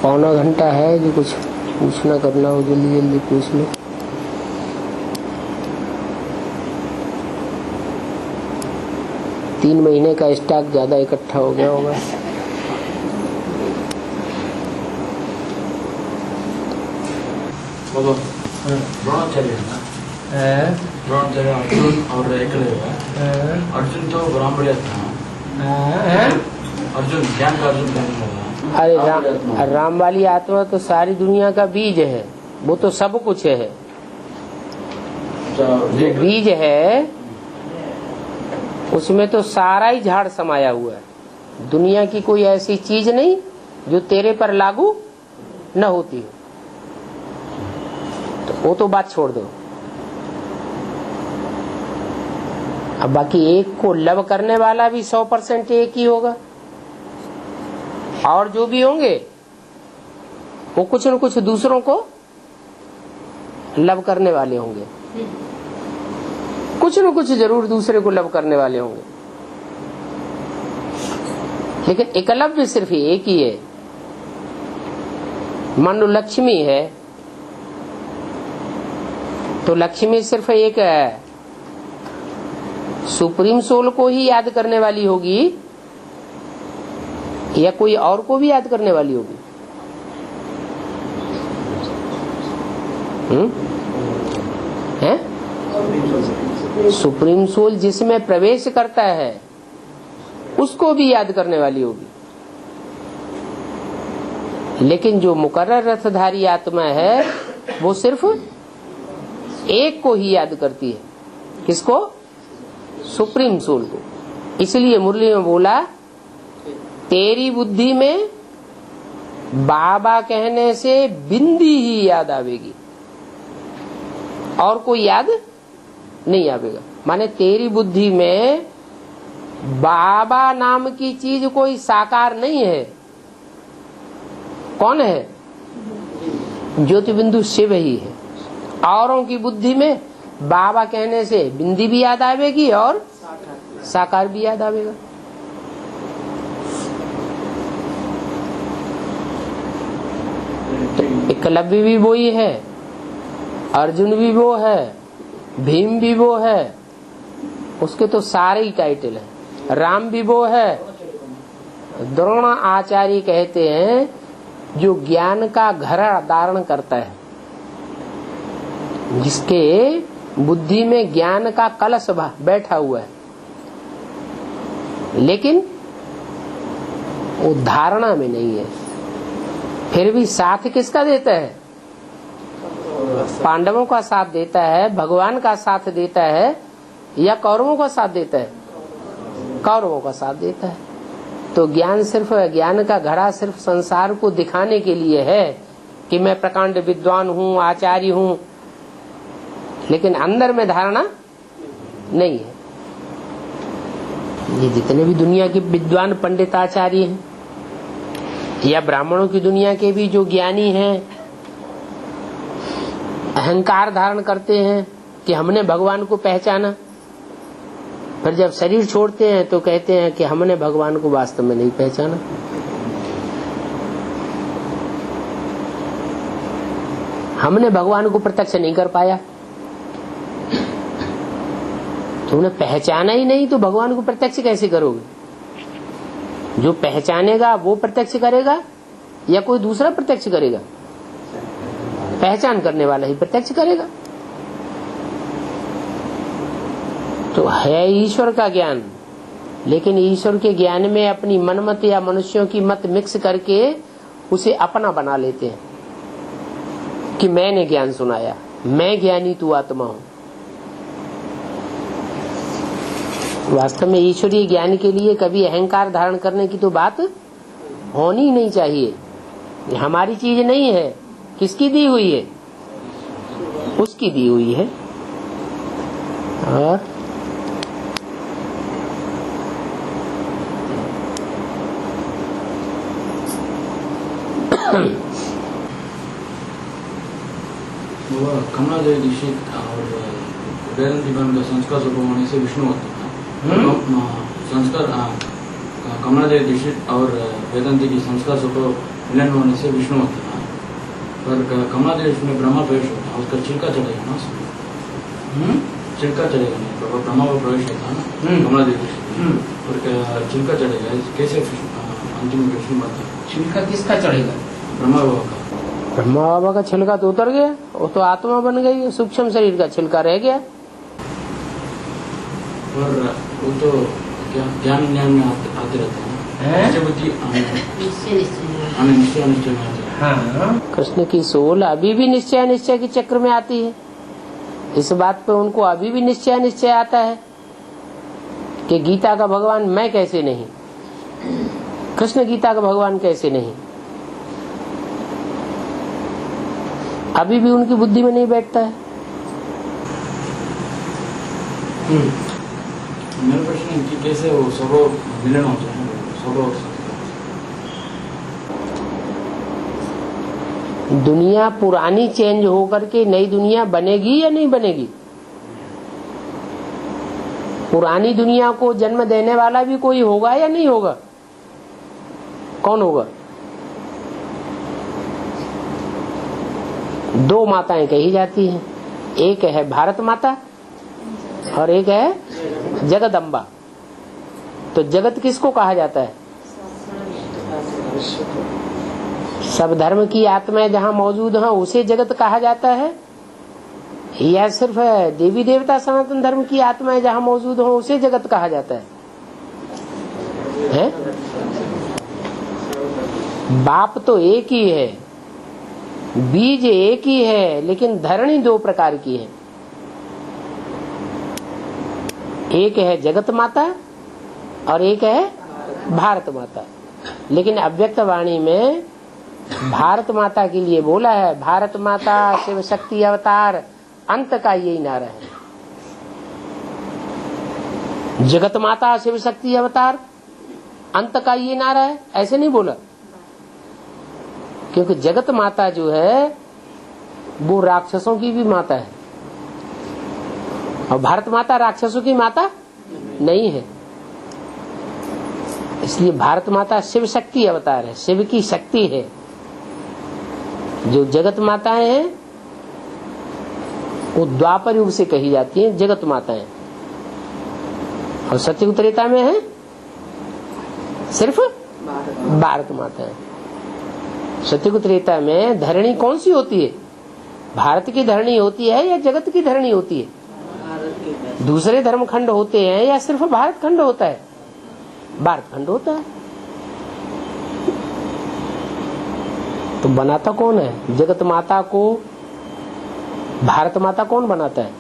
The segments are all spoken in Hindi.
पौना घंटा है, जो कुछ पूछना करना हो जल्दी जल्दी पूछ लो। तीन महीने का स्टॉक ज्यादा इकट्ठा हो गया होगा। द्रोणाचार्य द्रोणाचार्य अर्जुन और एकलव्य। अर्जुन तो ब्राह्मण था। अर्जुन ज्ञान का अर्जुन कहने लगा। अरे राम वाली आत्मा तो सारी दुनिया का बीज है, वो तो सब कुछ है। जो बीज है उसमें तो सारा ही झाड़ समाया हुआ है। दुनिया की कोई ऐसी चीज नहीं जो तेरे पर लागू न होती हो, तो वो तो बात छोड़ दो। अब बाकी एक को लव करने वाला भी 100% एक ही होगा, और जो भी होंगे वो कुछ न कुछ दूसरों को लव करने वाले होंगे, कुछ न कुछ जरूर दूसरे को लव करने वाले होंगे। लेकिन एकलव्य सिर्फ एक ही है। मान लो लक्ष्मी है तो लक्ष्मी सिर्फ एक है, सुप्रीम सोल को ही याद करने वाली होगी या कोई और को भी याद करने वाली होगी? हैं? सुप्रीम सोल जिसमें प्रवेश करता है उसको भी याद करने वाली होगी। लेकिन जो मुकर्रर रथधारी आत्मा है वो सिर्फ एक को ही याद करती है। किसको? सुप्रीम सोल को। इसलिए मुरली में बोला, तेरी बुद्धि में बाबा कहने से बिंदी ही याद आवेगी, और कोई याद नहीं आवेगा। माने तेरी बुद्धि में बाबा नाम की चीज कोई साकार नहीं है। कौन है? ज्योति बिंदु शिव ही है। औरों की बुद्धि में बाबा कहने से बिंदी भी याद आवेगी और साकार भी याद आवेगा। तो एकलव्य भी वो ही है, अर्जुन भी वो है, भीम भी वो है, उसके तो सारे ही टाइटल है। राम भी वो है। द्रोण आचार्य कहते हैं जो ज्ञान का घड़ा धारण करता है, जिसके बुद्धि में ज्ञान का कलश बैठा हुआ है, लेकिन वो धारणा में नहीं है। फिर भी साथ किसका देता है? पांडवों का साथ देता है, भगवान का साथ देता है, या कौरवों का साथ देता है? कौरवों का साथ देता है। तो ज्ञान का घड़ा सिर्फ संसार को दिखाने के लिए है कि मैं प्रकांड विद्वान हूँ, आचार्य हूँ, लेकिन अंदर में धारणा नहीं है। ये जितने भी दुनिया के विद्वान पंडित आचार्य हैं, या ब्राह्मणों की दुनिया के भी जो ज्ञानी हैं, अहंकार धारण करते हैं कि हमने भगवान को पहचाना, फिर जब शरीर छोड़ते हैं तो कहते हैं कि हमने भगवान को वास्तव में नहीं पहचाना। हमने भगवान को प्रत्यक्ष नहीं कर पाया। तुमने पहचाना ही नहीं तो भगवान को प्रत्यक्ष कैसे करोगे? जो पहचानेगा वो प्रत्यक्ष करेगा या कोई दूसरा प्रत्यक्ष करेगा? पहचान करने वाला ही प्रत्यक्ष करेगा। तो है ईश्वर का ज्ञान, लेकिन ईश्वर के ज्ञान में अपनी मनमत या मनुष्यों की मत मिक्स करके उसे अपना बना लेते हैं कि मैंने ज्ञान सुनाया, मैं ज्ञानी तू आत्मा हूं। वास्तव में ईश्वरीय ज्ञान के लिए कभी अहंकार धारण करने की तो बात होनी ही नहीं चाहिए। ये हमारी चीज नहीं है। किसकी दी हुई है? उसकी दी हुई है। और कमला देवी दीक्षित और वेदांत विद्वान का संस्कार स्वरूप होने से विष्णु होता है। संस्कार कमला देवी दीक्षित और वेदांत की संस्कार स्वरूप मिलन होने से विष्णु होता है, पर कमला देश में ब्रह्मा प्रवेश होता है, उसका छिलका चढ़ेगा ना उसमें, छिलका चढ़ेगा नहीं, तो ब्रह्मा का प्रवेश होता है ना कमला देश में, और छिलका चढ़ेगा, कैसे अंतिम विष्णु बनता है? छिलका किसका चढ़ेगा? ब्रह्मा बाबा का। ब्रह्मा बाबा का छिलका तो उतर गया, वो तो आत्मा बन गई, सूक्ष्म शरीर का छिलका रह गया। और वो तो क्या ज्ञान में आते रहते हैं, निश्चय में आते हैं। हाँ, कृष्ण की सोल अभी भी निश्चय के चक्र में आती है। इस बात पे उनको अभी भी निश्चय आता है कि गीता का भगवान मैं कैसे नहीं, कृष्ण गीता का भगवान कैसे नहीं, अभी भी उनकी बुद्धि में नहीं बैठता है। मेरा प्रश्न है कि कैसे वो सब मिलन होते हैं, दुनिया पुरानी चेंज होकर के नई दुनिया बनेगी या नहीं बनेगी? पुरानी दुनिया को जन्म देने वाला भी कोई होगा या नहीं होगा? कौन होगा? दो माताएं कही जाती हैं, एक है भारत माता और एक है जगदम्बा। तो जगत किसको कहा जाता है? सब धर्म की आत्माएं जहाँ मौजूद हैं उसे जगत कहा जाता है, या सिर्फ देवी देवता सनातन धर्म की आत्माएं जहाँ मौजूद हो उसे जगत कहा जाता है? बाप तो एक ही है, बीज एक ही है, लेकिन धरणी दो प्रकार की है। एक है जगत माता और एक है भारत माता। लेकिन अव्यक्त वाणी में भारत माता के लिए बोला है, भारत माता शिव शक्ति अवतार, अंत का यही नारा है। जगत माता शिव शक्ति अवतार, अंत का ये नारा है, ऐसे नहीं बोला। क्योंकि जगत माता जो है वो राक्षसों की भी माता है और भारत माता राक्षसों की माता नहीं है। इसलिए भारत माता शिव शक्ति अवतार है, शिव की शक्ति है। जो जगत माताएं हैं वो द्वापर युग से कही जाती हैं जगत माताएं, और सत्ययुग त्रेता में है सिर्फ भारत माताएं। सत्ययुग त्रेता में धरणी कौन सी होती है? भारत की धरणी होती है या जगत की धरणी होती है? दूसरे धर्म खंड होते हैं या सिर्फ भारत खंड होता है? भारत खंड होता है। तो बनाता कौन है? जगत माता को भारत माता कौन बनाता है?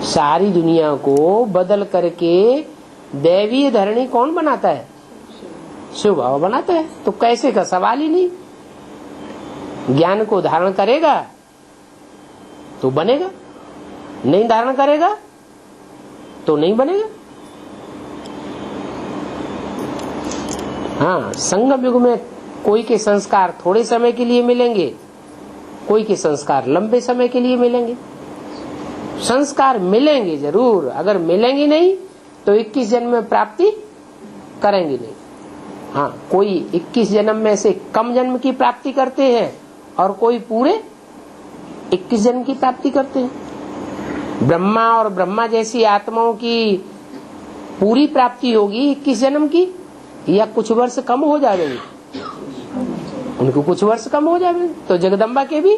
सारी दुनिया को बदल करके दैवीय धरणी कौन बनाता है? शिव बाबा बनाता है। तो कैसे का सवाल ही नहीं। ज्ञान को धारण करेगा तो बनेगा, नहीं धारण करेगा तो नहीं बनेगा। हाँ, संगम युग में कोई के संस्कार थोड़े समय के लिए मिलेंगे, कोई के संस्कार लंबे समय के लिए मिलेंगे। संस्कार मिलेंगे जरूर, अगर मिलेंगे नहीं तो 21 जन्म में प्राप्ति करेंगे नहीं। हाँ, कोई 21 जन्म में से कम जन्म की प्राप्ति करते हैं और कोई पूरे 21 जन्म की प्राप्ति करते हैं। ब्रह्मा और ब्रह्मा जैसी आत्माओं की पूरी प्राप्ति होगी 21 जन्म की, या कुछ वर्ष कम हो जाएंगे? उनको कुछ वर्ष कम हो जाएंगे। तो जगदम्बा के भी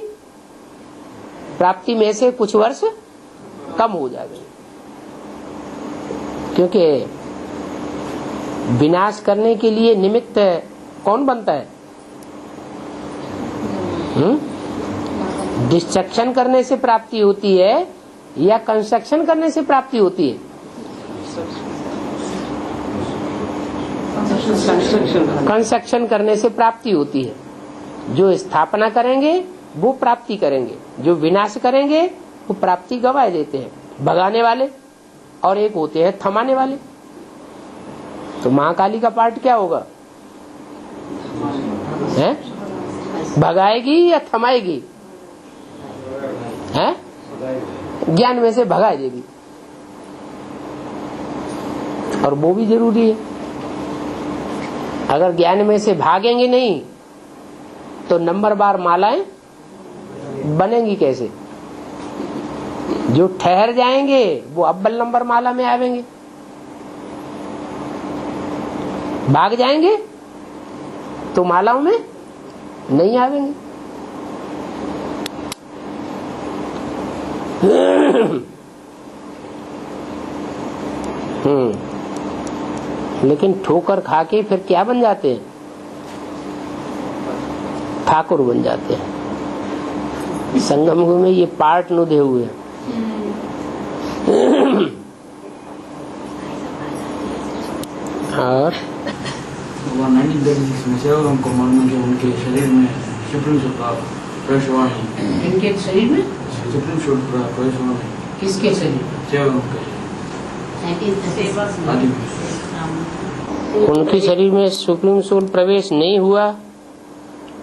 प्राप्ति में से कुछ वर्ष कम हो जाएंगे, क्योंकि विनाश करने के लिए निमित्त कौन बनता है? डिस्ट्रक्शन करने से प्राप्ति होती है या कंस्ट्रक्शन करने से प्राप्ति होती है? कंस्ट्रक्शन करने से प्राप्ति होती है। जो स्थापना करेंगे वो प्राप्ति करेंगे, जो विनाश करेंगे वो प्राप्ति गवाए देते हैं। भगाने वाले और एक होते हैं थमाने वाले। तो महाकाली का पार्ट क्या होगा? है भगाएगी या थमाएगी? है ज्ञान में से भगा देगी, और वो भी जरूरी है। अगर ज्ञान में से भागेंगे नहीं तो नंबर बार मालाएं बनेंगी कैसे? जो ठहर जाएंगे वो अव्वल नंबर माला में आवेंगे, भाग जाएंगे तो मालाओं में नहीं आवेंगे। लेकिन ठोकर खा के फिर क्या बन जाते हैं? ठाकुर बन जाते हैं। संगम में ये पार्ट नुधे हुए हैं। और उनके शरीर में सुप्रीम प्रवेश हुआ नहीं। इनके शरीर में सुप्रीम प्रवेश हुआ नहीं। किसके शरीर? उनके शरीर में सुप्रीम सोल प्रवेश नहीं हुआ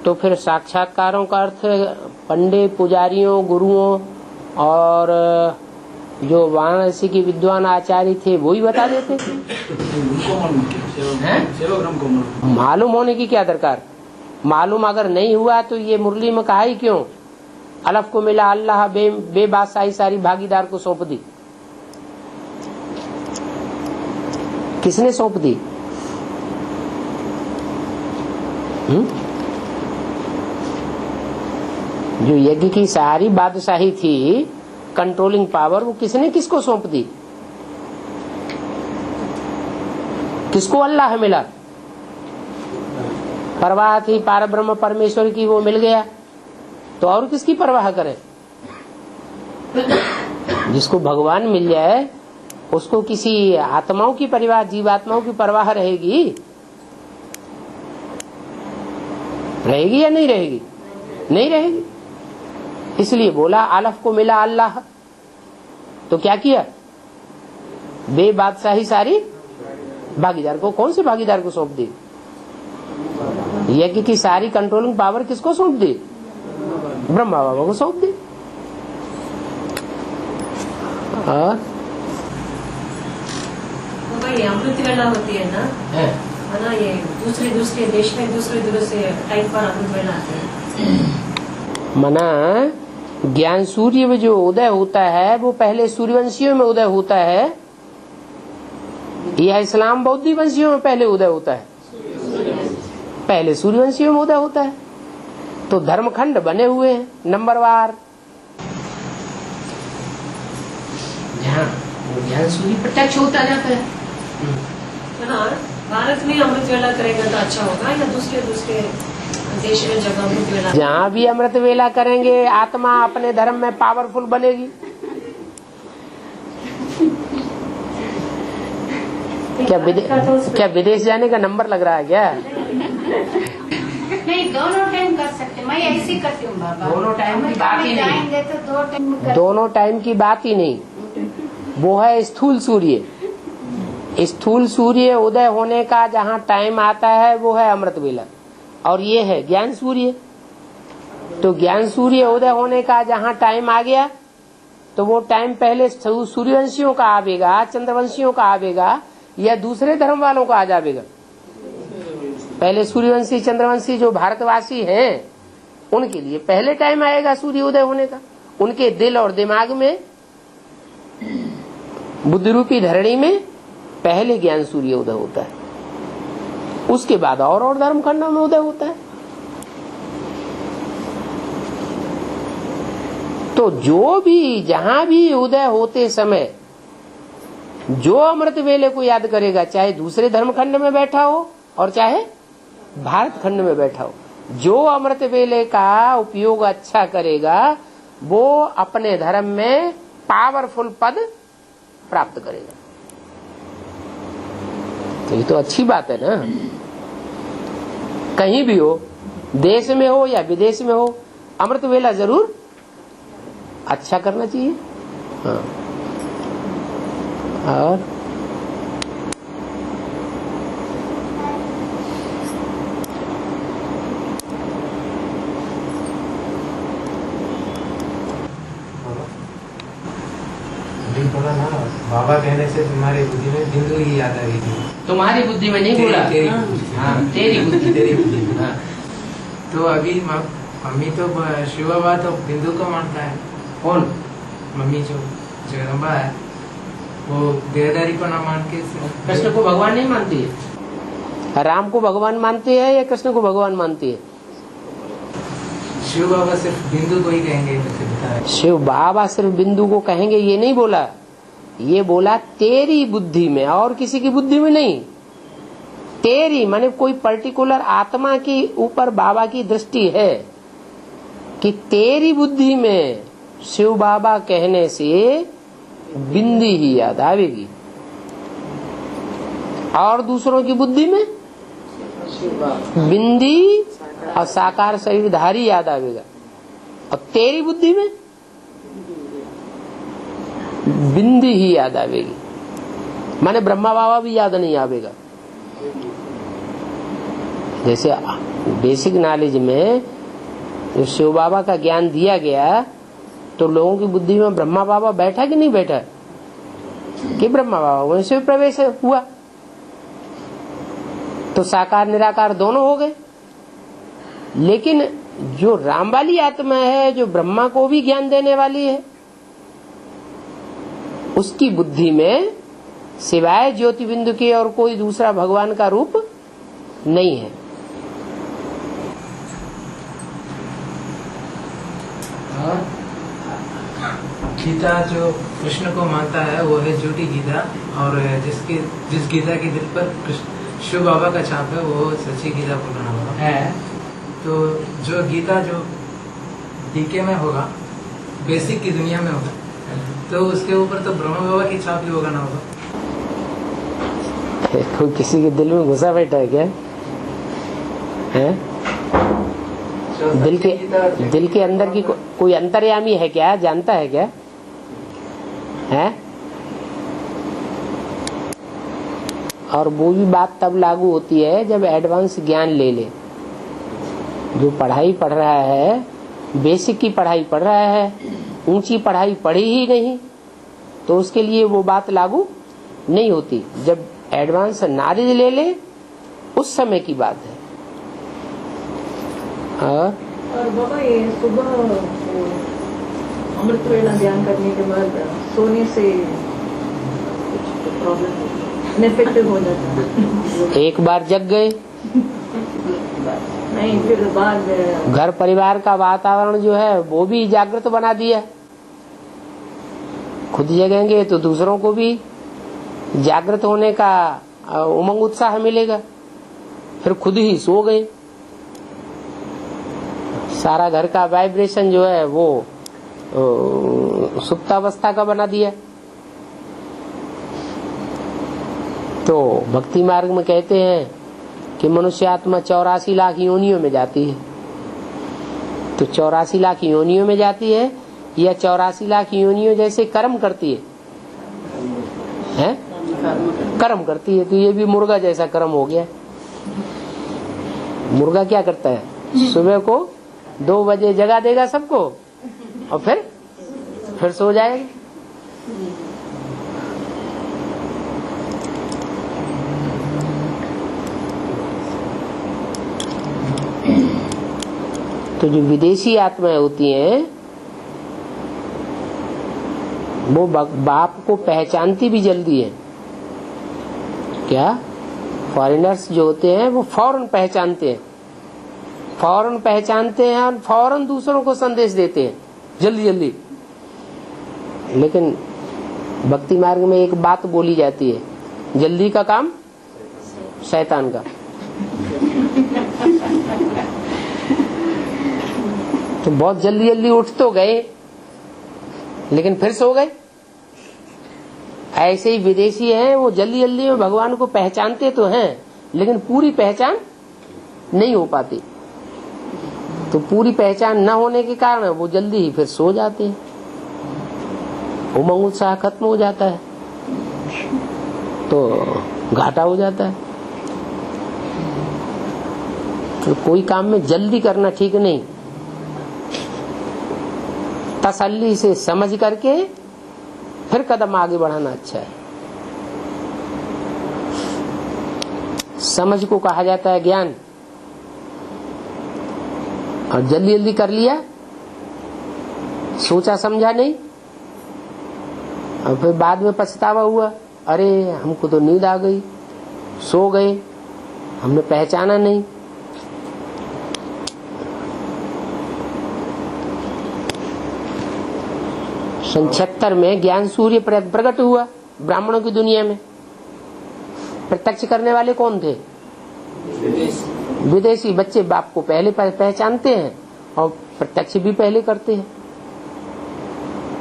तो फिर साक्षात्कारों का अर्थ पंडित, पुजारियों, गुरुओं और जो वाराणसी की विद्वान आचार्य थे वो ही बता देते। मालूम होने की क्या दरकार? मालूम अगर नहीं हुआ तो ये मुरली में कहा ही क्यों? अलफ को मिला अल्लाह, बेबादशाही सारी भागीदार को सौंप दी। किसने सौंप दी? जो यज्ञ की सारी बादशाही थी, कंट्रोलिंग पावर, वो किसने किसको सौंप दी? किसको अल्लाह मिला? परवाह थी पार ब्रह्म परमेश्वर की, वो मिल गया तो और किसकी परवाह करें? जिसको भगवान मिल जाए उसको किसी आत्माओं की परवाह, जीवात्माओं की परवाह रहेगी? रहेगी या नहीं रहेगी? नहीं रहेगी। इसलिए बोला अलफ को मिला अल्लाह। तो क्या किया? बेबादशाही सारी भागीदार को, कौन से भागीदार को सौंप दी? यज्ञ की सारी कंट्रोलिंग पावर किसको सौंप दी? ब्रह्मा बाबा को सौंप दी। अमृत वेला होती है ना, है ना, ये दूसरे देश में दूसरे टाइप पर अमृत वेला आते हैं। मना ज्ञान सूर्य में जो उदय होता है वो पहले सूर्यवंशियों में उदय होता है या इस्लाम बौद्धी वंशियों में पहले उदय होता है? पहले सूर्यवंशियों में उदय होता है। तो धर्मखंड बने हुए हैं नंबरवार, जहाँ ज्ञान सूर्य प्रत्यक्ष होता जाता है। भारत में अमृत वेला करेगा तो अच्छा होगा या दूसरे देश में जब अमृत वेला? जहाँ भी अमृत वेला करेंगे आत्मा अपने धर्म में पावरफुल बनेगी। क्या विदेश जाने का नंबर लग रहा है क्या? नहीं, दोनों टाइम कर सकते। मैं ऐसे करती हूँ बाबा। दोनों टाइम की बात ही नहीं। तो दोनों टाइम की बात ही नहीं। वो है स्थूल सूर्य। स्थूल सूर्य उदय होने का जहाँ टाइम आता है वो है अमृत वेला, और ये है ज्ञान सूर्य। तो ज्ञान सूर्य उदय होने का जहाँ टाइम आ गया तो वो टाइम पहले सूर्यवंशियों का आवेगा, चंद्रवंशियों का आवेगा या दूसरे धर्म वालों का आ जाएगा? पहले सूर्यवंशी चंद्रवंशी जो भारतवासी हैं उनके लिए पहले टाइम आएगा सूर्य उदय होने का। उनके दिल और दिमाग में, बुद्धि रूपी धरणी में पहले ज्ञान सूर्य उदय होता है, उसके बाद और धर्म खंडों में उदय होता है। तो जो भी जहां भी उदय होते समय जो अमृत वेले को याद करेगा, चाहे दूसरे धर्म खंड में बैठा हो और चाहे भारत खंड में बैठा हो, जो अमृत वेले का उपयोग अच्छा करेगा वो अपने धर्म में पावरफुल पद प्राप्त करेगा। तो ये तो अच्छी बात है ना। कहीं भी हो, देश में हो या विदेश में हो, अमृत वेला जरूर अच्छा करना चाहिए। हाँ। और बोला ना, बाबा कहने से तुम्हारी बुद्धि में बिंदु ही याद आ गई थी। तुम्हारी बुद्धि में नहीं बोला। हाँ तेरी बुद्धि। तेरी बुद्धि। हाँ। तो अभी मम्मी तो शिव बाबा तो बिंदु को मानता है। कौन? मम्मी जो जगदम्बा है वो देहधारी को ना मान के कृष्ण को भगवान नहीं मानती है। राम को भगवान मानती है या कृष्ण को भगवान मानती है? शिव बाबा सिर्फ बिंदु को ही कहेंगे, वैसे बताया। शिव बाबा सिर्फ बिंदु को कहेंगे ये नहीं बोला, ये बोला तेरी बुद्धि में, और किसी की बुद्धि में नहीं। तेरी माने कोई पर्टिकुलर आत्मा के ऊपर बाबा की दृष्टि है कि तेरी बुद्धि में शिव बाबा कहने से बिंदी ही याद आवेगी, और दूसरों की बुद्धि में बिंदी और साकार शरीरधारी याद आवेगा, और तेरी बुद्धि में बिंदी ही याद आवेगी। माने ब्रह्मा बाबा भी याद नहीं आवेगा। जैसे बेसिक नॉलेज में जो शिव बाबा का ज्ञान दिया गया तो लोगों की बुद्धि में ब्रह्मा बाबा बैठा कि नहीं बैठा, कि ब्रह्मा बाबा वहीं से प्रवेश हुआ, तो साकार निराकार दोनों हो गए। लेकिन जो राम वाली आत्मा है, जो ब्रह्मा को भी ज्ञान देने वाली है, उसकी बुद्धि में सिवाय ज्योति बिंदु के और कोई दूसरा भगवान का रूप नहीं है। गीता जो कृष्ण को मानता है वो है झूठी गीता, और जिस गीता के दिल पर शिव बाबा का छाप है वो सच्ची गीता बोलना होगा है। तो जो गीता जो डीके में होगा, बेसिक की दुनिया में होगा, तो उसके ऊपर तो ब्रह्मा बाबा की छाप ही होगा ना होगा। कोई किसी के दिल में घुसा बैठा है क्या है? दिल के अंदर की कोई अंतर्यामी है क्या, जानता है क्या है? और वो भी बात तब लागू होती है जब एडवांस ज्ञान ले ले। जो पढ़ाई पढ़ रहा है, बेसिक की पढ़ाई पढ़ रहा है, ऊंची पढ़ाई पढ़ी ही नहीं, तो उसके लिए वो बात लागू नहीं होती। जब एडवांस नॉलेज ले ले उस समय की बात है। और बाबा ये सुबह अमृत वेला ध्यान करने के बाद सोने से कुछ प्रॉब्लम इनफेक्टिव हो जाता है। एक बार जग गए, नहीं फिर बाद घर परिवार का वातावरण जो है वो भी जागृत बना दिया। खुद जगेंगे तो दूसरों को भी जागृत होने का उमंग उत्साह मिलेगा, फिर खुद ही सो गए। सारा घर का वाइब्रेशन जो है वो सुप्तावस्था का बना दिया। तो भक्ति मार्ग में कहते हैं कि मनुष्य आत्मा 84 लाख योनियों में जाती है। तो 84 लाख योनियों में जाती है या 84 लाख योनियों जैसे कर्म करती है? कर्म करती है। तो ये भी मुर्गा जैसा कर्म हो गया। मुर्गा क्या करता है? सुबह को 2 बजे जगा देगा सबको और फिर सो जाएगा। तो जो विदेशी आत्माएं होती हैं वो बाप को पहचानती भी जल्दी है। क्या? फॉरेनर्स जो होते हैं वो फौरन पहचानते हैं, फौरन पहचानते हैं और फौरन दूसरों को संदेश देते हैं जल्दी जल्दी। लेकिन भक्ति मार्ग में एक बात बोली जाती है, जल्दी का काम शैतान का। तो बहुत जल्दी जल्दी उठ तो गए लेकिन फिर सो गए। ऐसे ही विदेशी हैं, वो जल्दी जल्दी में भगवान को पहचानते तो हैं लेकिन पूरी पहचान नहीं हो पाती। तो पूरी पहचान न होने के कारण वो जल्दी ही फिर सो जाते हैं, उमंग उत्साह खत्म हो जाता है, तो घाटा हो जाता है। तो कोई काम में जल्दी करना ठीक नहीं, तसल्ली से समझ करके फिर कदम आगे बढ़ाना अच्छा है। समझ को कहा जाता है ज्ञान। और जल्दी जल्दी कर लिया, सोचा समझा नहीं, और फिर बाद में पछतावा हुआ, अरे हमको तो नींद आ गई, सो गए, हमने पहचाना नहीं। सन 76 में ज्ञान सूर्य प्रकट हुआ ब्राह्मणों की दुनिया में। प्रत्यक्ष करने वाले कौन थे? विदेशी बच्चे बाप को पहले पहचानते हैं और प्रत्यक्ष भी पहले करते हैं।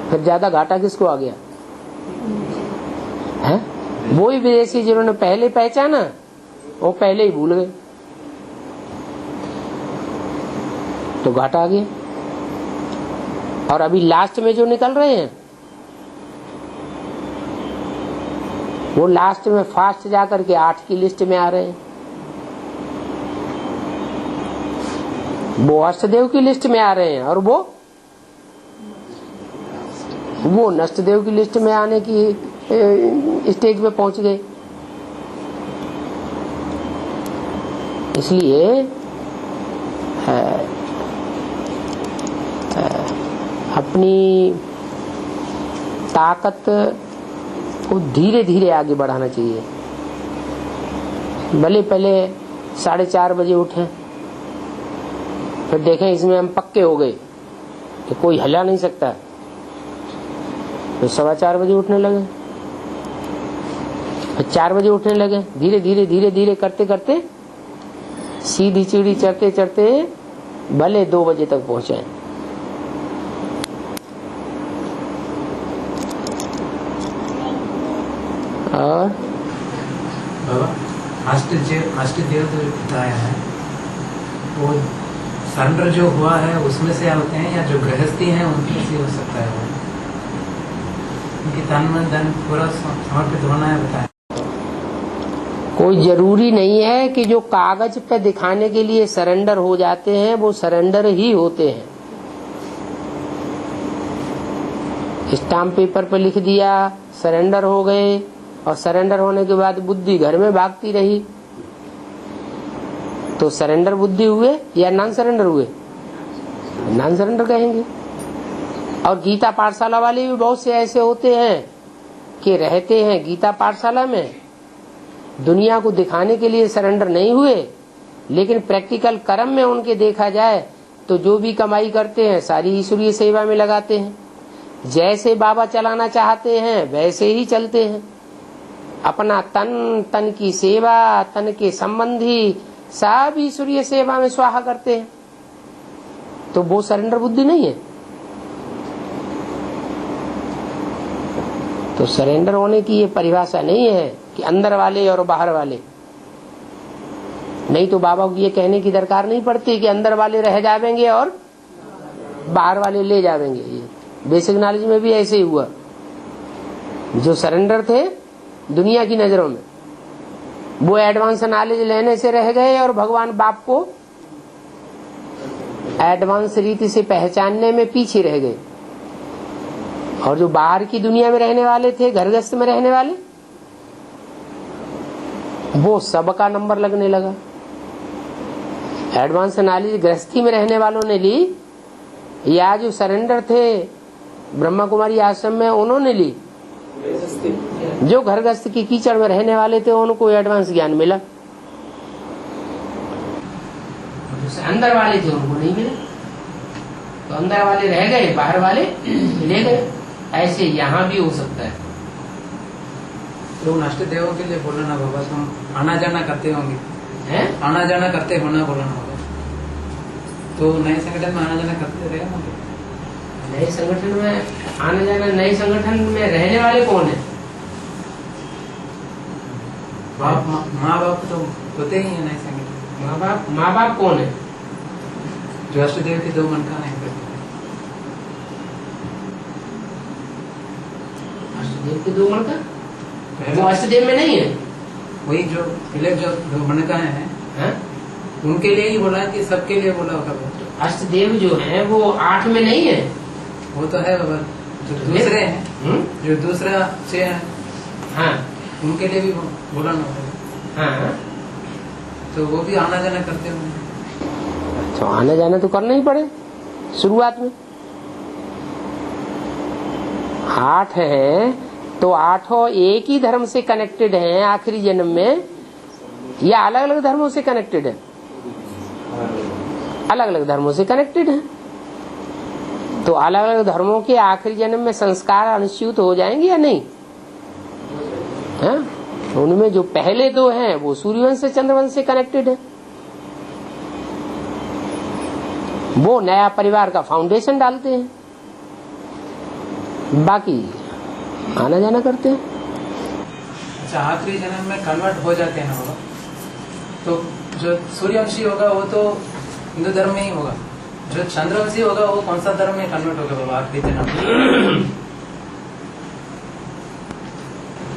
फिर ज्यादा घाटा किसको आ गया है? वो ही विदेशी जिन्होंने पहले पहचाना वो पहले ही भूल गए, तो घाटा आ गया। और अभी लास्ट में जो निकल रहे हैं वो लास्ट में फास्ट जाकर के 8 की लिस्ट में आ रहे हैं। वो अष्टदेव की लिस्ट में आ रहे हैं और वो नष्टदेव की लिस्ट में आने की स्टेज पे पहुंच गए। इसलिए अपनी ताकत को धीरे धीरे आगे बढ़ाना चाहिए। भले पहले 4:30 बजे उठें, फिर देखें इसमें हम पक्के हो गए कि कोई हिला नहीं सकता, तो 4:15 बजे उठने लगे, फिर 4 बजे उठने लगे। धीरे धीरे करते करते सीधी सीढ़ी चढ़ते चढ़ते भले 2 बजे तक पहुंचे। और बाबा अष्टदेव जो बताया है वो सरेंडर जो हुआ है उसमें से होते हैं या जो गृहस्थी हैं उनमें से हो सकता है? वो उनकी तन मन धन पूरा समर्पित होना है बताया। कोई जरूरी नहीं है कि जो कागज पे दिखाने के लिए सरेंडर हो जाते हैं वो सरेंडर ही होते हैं। स्टाम्प पेपर पे लिख दिया सरेंडर हो गए, और सरेंडर होने के बाद बुद्धि घर में भागती रही, तो सरेंडर बुद्धि हुए या नॉन सरेंडर हुए? नॉन सरेंडर कहेंगे। और गीता पाठशाला वाले भी बहुत से ऐसे होते हैं कि रहते हैं गीता पाठशाला में, दुनिया को दिखाने के लिए सरेंडर नहीं हुए, लेकिन प्रैक्टिकल कर्म में उनके देखा जाए तो जो भी कमाई करते हैं सारी ईश्वरीय सेवा में लगाते हैं। जैसे बाबा चलाना चाहते हैं वैसे ही चलते हैं। अपना तन की सेवा, तन के संबंधी सब ईश्वरीय सेवा में स्वाहा करते हैं, तो वो सरेंडर बुद्धि नहीं है। तो सरेंडर होने की ये परिभाषा नहीं है कि अंदर वाले और बाहर वाले। नहीं तो बाबा को ये कहने की दरकार नहीं पड़ती कि अंदर वाले रह जाएंगे और बाहर वाले ले जाएंगे। ये बेसिक नॉलेज में भी ऐसे ही हुआ। जो सरेंडर थे दुनिया की नजरों में, वो एडवांस नॉलेज लेने से रह गए और भगवान बाप को एडवांस रीति से पहचानने में पीछे रह गए। और जो बाहर की दुनिया में रहने वाले थे, घर गृहस्थ में रहने वाले, वो सबका नंबर लगने लगा। एडवांस नॉलेज गृहस्थी में रहने वालों ने ली, या जो सरेंडर थे ब्रह्मा कुमारी आश्रम में उन्होंने ली। जो घर गृहस्थ की कीचड़ में रहने वाले थे उनको एडवांस ज्ञान मिला, अंदर वाले थे उनको नहीं मिला। तो अंदर वाले रह गए, बाहर वाले ले गए। ऐसे यहाँ भी हो सकता है। लोग नष्ट देवों के लिए बोलो ना बाबा, तुम आना जाना करते होंगे, आना जाना करते होना बोलो ना बाबा। तो नए संगठन में आना जाना करते रहे होंगे। नए संगठन में आना जाना, नए संगठन में रहने वाले कौन है? बाप माँ बाप तो होते ही है नए संगठन। माँ बाप कौन है? जो अष्टदेव के 2 मन का नहीं करते। अष्टदेव के 2 मन का वो अष्टदेव में नहीं है। वही जो पहले जो 2 मन का है उनके लिए ही बोला कि सबके लिए बोला होगा। अष्टदेव जो है वो 8 में नहीं है। वो तो है बाबा, जो दूसरे हैं, जो दूसरा से है, हाँ, उनके लिए भी बोला ना। हाँ, तो वो भी आना जाना करते होंगे। तो आना जाना तो करना ही पड़े शुरुआत में। 8 है तो 8 एक ही धर्म से कनेक्टेड हैं आखिरी जन्म में, या अलग अलग धर्मों से कनेक्टेड है? अलग अलग धर्मों से कनेक्टेड है। तो अलग अलग धर्मों के आखिरी जन्म में संस्कार अनुच्युत हो जाएंगे या नहीं? है? उनमें जो पहले 2 हैं वो सूर्यवंश से चंद्रवंश से कनेक्टेड है। वो नया परिवार का फाउंडेशन डालते हैं, बाकी आना जाना करते हैं। अच्छा, आखिरी जन्म में कन्वर्ट हो जाते हैं ना बाबा, तो जो सूर्यवंशी होगा वो तो हिंदू धर्म में ही होगा, जो चंद्रवंशी होगा वो कौन सा धर्म में कन्वर्ट होगा बाबा आखिरी जन्म?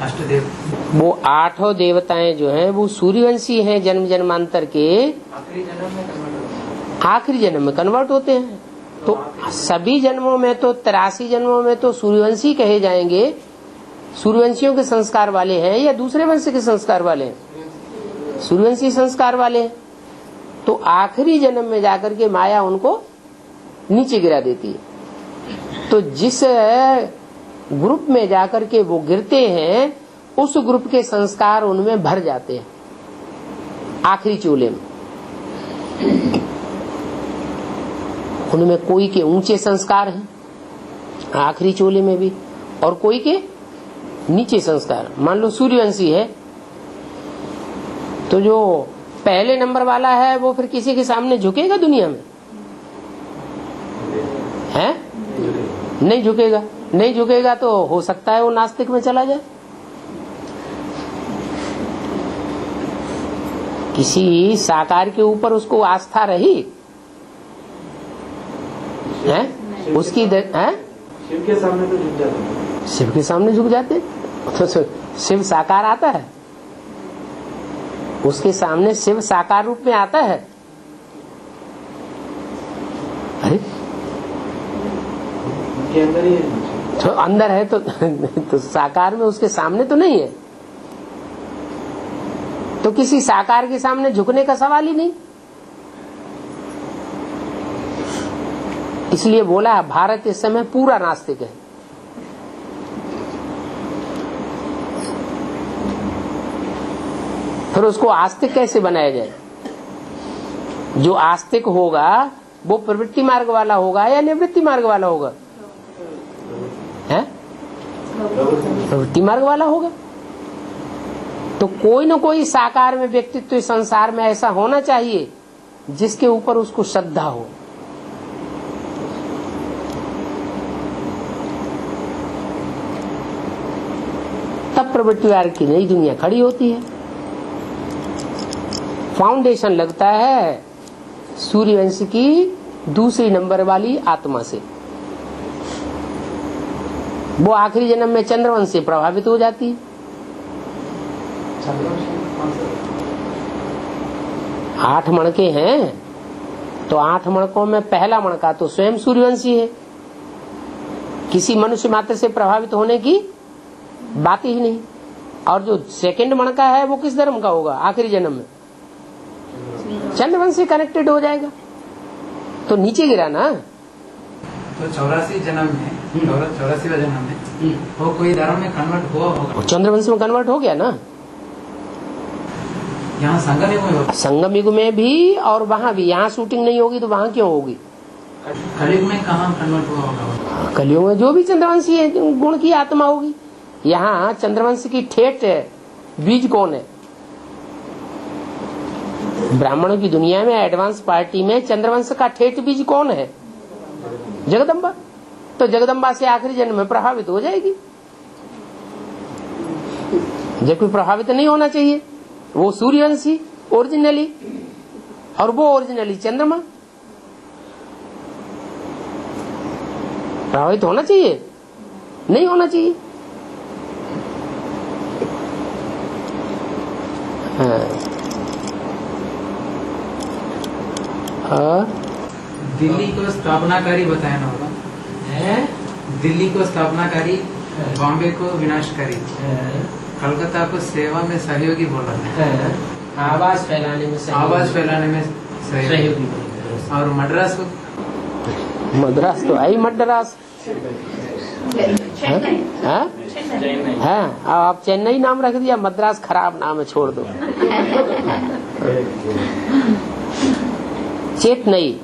अष्टदेव, वो 8 देवताएं जो हैं वो सूर्यवंशी हैं, जन्म जन्मांतर के आखिरी जन्म में कन्वर्ट होगा। आखिरी जन्म में कन्वर्ट होते हैं। तो सभी जन्मों में तो 83 जन्मों में तो सूर्यवंशी कहे जाएंगे। सूर्यवंशियों के संस्कार वाले हैं या दूसरे वंश के संस्कार वाले हैं? सूर्यवंशी संस्कार वाले हैं। तो आखिरी जन्म में जाकर के माया उनको नीचे गिरा देती है। तो जिस ग्रुप में जाकर के वो गिरते हैं उस ग्रुप के संस्कार उनमें भर जाते हैं आखिरी चूल्हे में। उनमें कोई के ऊंचे संस्कार हैं आखिरी चोले में भी, और कोई के नीचे संस्कार। मान लो सूर्यवंशी है तो जो पहले नंबर वाला है वो फिर किसी के सामने झुकेगा दुनिया में? है? नहीं झुकेगा। नहीं झुकेगा तो हो सकता है वो नास्तिक में चला जाए। किसी साकार के ऊपर उसको आस्था रही है उसकी है? शिव के सामने तो झुक जाते हैं। शिव के सामने झुक जाते तो शिव साकार आता है, उसके सामने शिव साकार रूप में आता है। अरे उनके अंदर ही है तो अंदर है तो साकार में उसके सामने तो नहीं है। तो किसी साकार के सामने झुकने का सवाल ही नहीं। इसलिए बोला भारत इस समय पूरा नास्तिक है। फिर उसको आस्तिक कैसे बनाया जाए? जो आस्तिक होगा वो प्रवृत्ति मार्ग वाला होगा या निवृत्ति मार्ग वाला होगा? है? प्रवृत्ति मार्ग वाला होगा। तो कोई न कोई साकार में व्यक्तित्व संसार में ऐसा होना चाहिए जिसके ऊपर उसको श्रद्धा हो। तब प्रवृत्ति मार्ग की नई दुनिया खड़ी होती है। फाउंडेशन लगता है सूर्यवंश की दूसरी नंबर वाली आत्मा से। वो आखिरी जन्म में चंद्रवंश से प्रभावित हो जाती है। 8 मणके हैं तो 8 मणकों में पहला मणका तो स्वयं सूर्यवंशी है। किसी मनुष्य मात्र से प्रभावित होने की बात ही नहीं। और जो सेकंड मणका है वो किस धर्म का होगा? आखिरी जन्म में चंद्रवंश से कनेक्टेड हो जाएगा। तो नीचे गिरा ना। तो 84 जन्म में 84वां जन्म में वो कोई धर्म में कन्वर्ट हुआ होगा। चंद्रवंश में कन्वर्ट हो गया ना। यहाँ संगम युग में होगा। संगम युग में भी और वहाँ भी। यहाँ शूटिंग नहीं होगी तो वहाँ क्यों होगी? कलयुग में कहाँ कन्वर्ट हुआ होगा? कलयुग में जो भी चंद्रवंशी है गुण की आत्मा होगी। यहाँ चंद्रवंश की ठेठ बीज कौन है? ब्राह्मणों की दुनिया में एडवांस पार्टी में चंद्रवंश का ठेठ बीज कौन है? जगदम्बा। तो जगदम्बा से आखिरी जन्म में प्रभावित हो जाएगी, जबकि प्रभावित नहीं होना चाहिए। वो सूर्यवंशी ओरिजिनली और वो ओरिजिनली चंद्रमा। प्रभावित होना चाहिए? नहीं होना चाहिए। दिल्ली को स्थापनाकारी बताया ना होगा। दिल्ली को स्थापनाकारी, बॉम्बे को विनाशकारी, कलकत्ता को सेवा में सहयोगी बोला है। आवाज फैलाने में सहयोगी। और मद्रास तो आई मद्रास चेन्नई। हाँ, आप चेन्नई नाम रख दिया, मद्रास खराब नाम है, छोड़ दो। चेन्नई,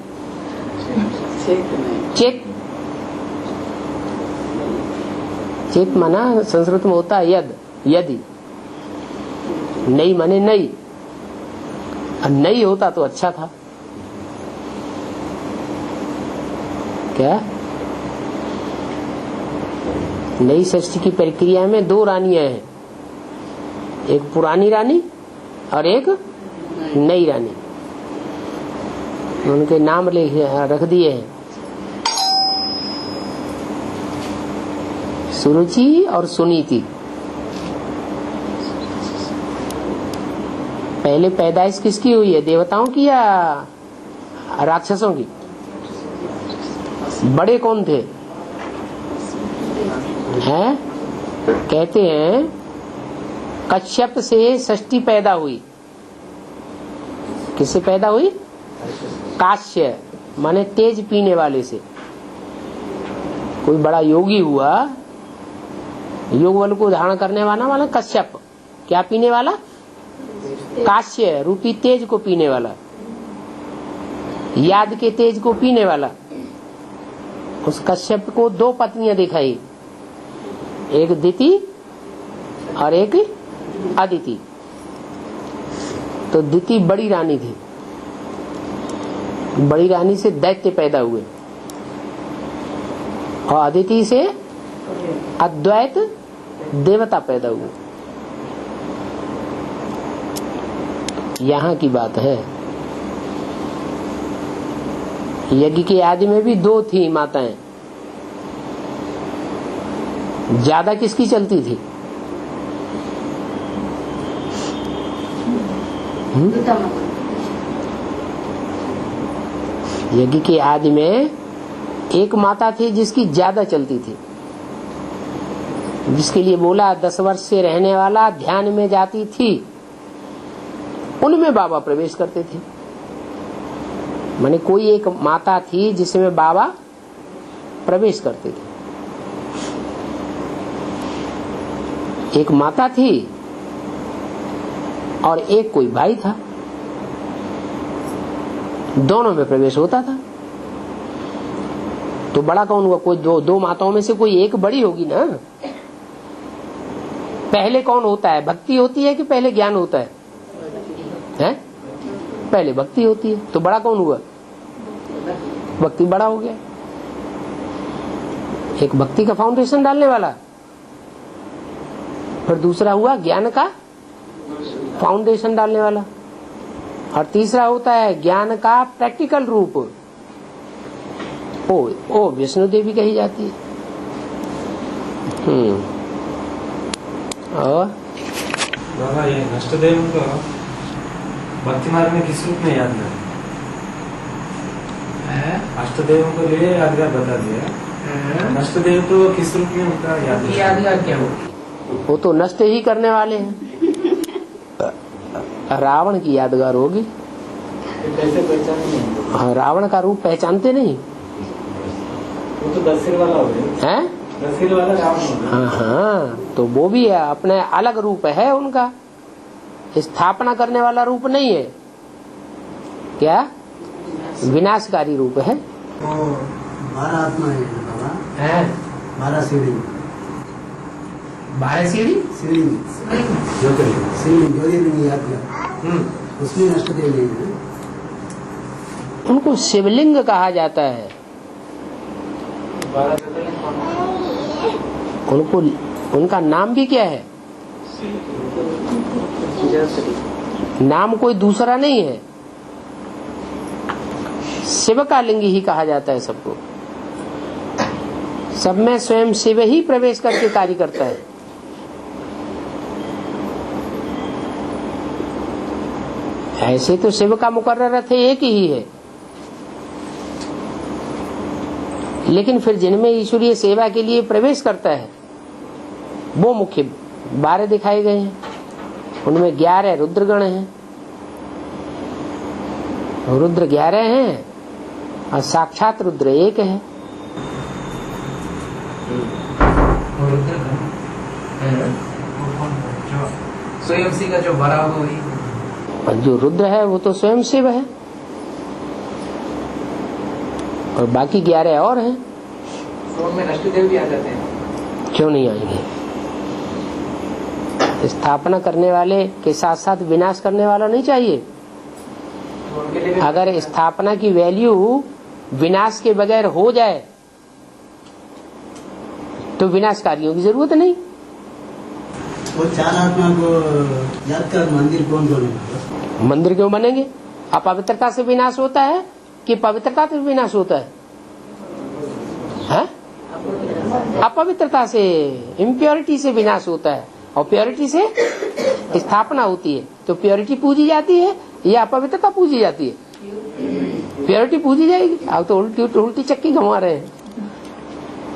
चेत माना संस्कृत में होता है यद, यदि। नई माने नई, नई होता तो अच्छा था। क्या नई सृष्टि की प्रक्रिया में दो रानियां हैं, एक पुरानी रानी और एक नई रानी। उनके नाम रख दिए हैं, सुरुचि और सुनीति। पहले पैदाइश किसकी हुई है, देवताओं की या राक्षसों की? बड़े कौन थे? हैं? कहते हैं कश्यप से सृष्टि पैदा हुई। किससे पैदा हुई? काश्य माने तेज पीने वाले से। कोई बड़ा योगी हुआ, योग बल को धारण करने वाला कश्यप। क्या पीने वाला? काश्य रूपी तेज को पीने वाला, याद के तेज को पीने वाला। उस कश्यप को दो पत्नियां दिखाई, एक दिति और एक अदिति। तो दिति बड़ी रानी थी, बड़ी रानी से दैत्य पैदा हुए और अदिति से अद्वैत देवता पैदा हुए। यहाँ की बात है। यज्ञ के आदि में भी दो थी माताएं, ज्यादा किसकी चलती थी? यज्ञ के आदि में एक माता थी जिसकी ज्यादा चलती थी, जिसके लिए बोला 10 वर्ष से रहने वाला ध्यान में जाती थी। उनमें बाबा प्रवेश करते थे। माने कोई एक माता थी जिसमें बाबा प्रवेश करते थे। एक माता थी और एक कोई भाई था, दोनों में प्रवेश होता था। तो बड़ा कौन हुआ? कोई दो माताओं में से कोई एक बड़ी होगी ना। पहले कौन होता है? भक्ति होती है कि पहले ज्ञान होता है? हैं? पहले भक्ति होती है। तो बड़ा कौन हुआ? भक्ति बड़ा हो गया। एक भक्ति का फाउंडेशन डालने वाला, फिर दूसरा हुआ ज्ञान का फाउंडेशन डालने वाला, और तीसरा होता है ज्ञान का प्रैक्टिकल रूप। ओ विष्णु देवी कही जाती है। और बाबा ये नष्टदेव को भक्ति मार्ग में किस रूप में याद है? अष्टदेव को लिए यादगार बता दिया, नष्टदेव तो किस रूप में उनका यादगार क्या होगी? वो तो नष्ट ही करने वाले हैं। रावण की यादगार होगी। कैसे पहचानेंगे? हाँ, रावण का रूप पहचानते नहीं? वो तो 10 सिर वाला हो गया है, 10 सिर वाला रावण। हाँ, तो वो भी है, अपने अलग रूप है उनका, स्थापना करने वाला रूप नहीं है। क्या विनाशकारी रूप है। 12 आत्मा है बाबा, 12 सीढ़ी, 12 सीढ़ी ज्योतिर्लिंग याद किया, उसमें नष्टदेव नहीं है। उनको शिवलिंग कहा जाता है। उनको उनका नाम भी क्या है? नाम कोई दूसरा नहीं है, शिव का लिंग ही कहा जाता है सबको। सब में स्वयं शिव ही प्रवेश करके कार्य करता है। ऐसे तो शिव का मुकर्रर अर्थ एक ही है, लेकिन फिर जिनमें ईश्वरीय सेवा के लिए प्रवेश करता है वो मुख्य 12 दिखाए गए हैं। उनमें 11 रुद्रगण हैं, रुद्र 11 हैं और साक्षात रुद्र एक है। वो रुद्र जो स्वयं सी का जो भरा हो वही, और जो रुद्र है वो तो स्वयं शिव है, और बाकी 11 और हैं। तो उनमें नष्टदेव भी आ जाते हैं। क्यों नहीं आएंगे? स्थापना करने वाले के साथ साथ विनाश करने वाला नहीं चाहिए। तो उनके लिए भी अगर स्थापना की वैल्यू विनाश के बगैर हो जाए तो विनाशकारियों की जरूरत नहीं। वो 4 आत्मा को याद कर मंदिर कौन बनेगा? मंदिर क्यों बनेंगे? अपवित्रता से विनाश होता है कि पवित्रता से विनाश होता है? अपवित्रता से, इम्प्योरिटी से विनाश होता है, और प्योरिटी से स्थापना होती है। तो प्योरिटी पूजी जाती है या अपवित्रता पूजी जाती है? प्योरिटी पूजी जाएगी। आप तो उल्टी चक्की घुमा रहे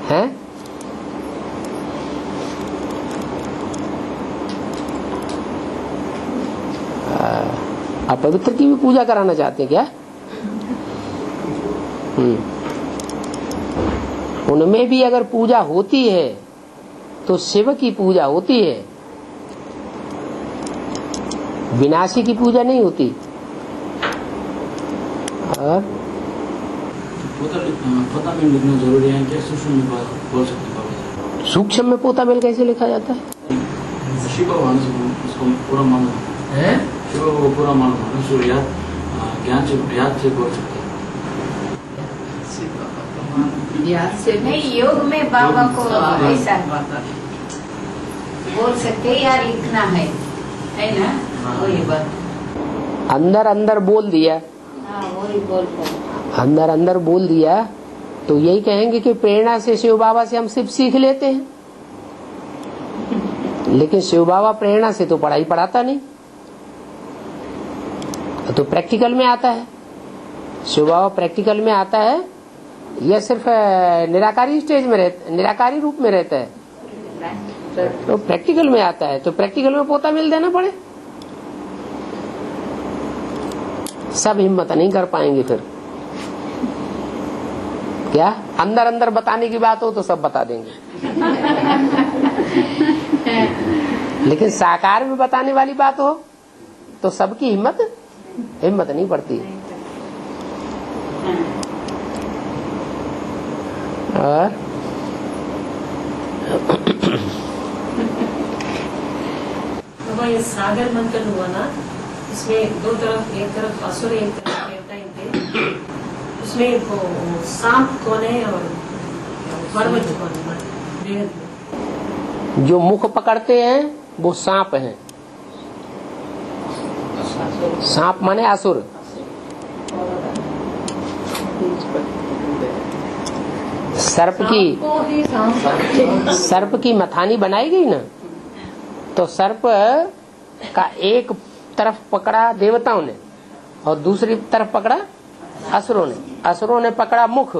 हैं। अपवित्र की भी पूजा कराना चाहते हैं क्या? उनमें भी अगर पूजा होती है तो शिव की पूजा होती है, विनाशी की पूजा नहीं होती। और पोता में लिखना जरूरी है क्या? सूक्ष्म में बोल सकते? सूक्ष्म में पोता मेल कैसे लिखा जाता है? शिव भगवान से उसको पूरा मालूम है, शिव को पूरा मालूम है, सूर्य ज्ञान से याद से बोल सकते हैं। याद से नहीं, योग में बाबा को ऐसा बोल सकते या लिखना है ना? वही बात अंदर अंदर बोल दिया, वही बोलकर अंदर अंदर बोल दिया तो यही कहेंगे कि प्रेरणा से शिव बाबा से हम सिर्फ सीख लेते हैं। लेकिन शिव बाबा प्रेरणा से तो पढ़ाई पढ़ाता नहीं, तो प्रैक्टिकल में आता है। शिव बाबा प्रैक्टिकल में आता है या सिर्फ निराकारी स्टेज में रहता, निराकारी रूप में रहता है? तो प्रैक्टिकल में आता है, तो प्रैक्टिकल में पोता मिल देना पड़े। सब हिम्मत नहीं कर पाएंगे फिर। क्या अंदर अंदर बताने की बात हो तो सब बता देंगे, लेकिन साकार में बताने वाली बात हो तो सबकी हिम्मत नहीं पड़ती। और तो ये सागर मंथन हुआ ना, इसमें दो तरफ, एक तरफ असुर एक तरफ देवता थे। उसमें वो सांप कौन है और पर्वत कौन है? जो मुख पकड़ते हैं वो सांप हैं। सांप माने असुर। सर्प की मथानी बनाई गई ना, तो सर्प का एक तरफ पकड़ा देवताओं ने और दूसरी तरफ पकड़ा असुरों ने। असुरों ने पकड़ा मुख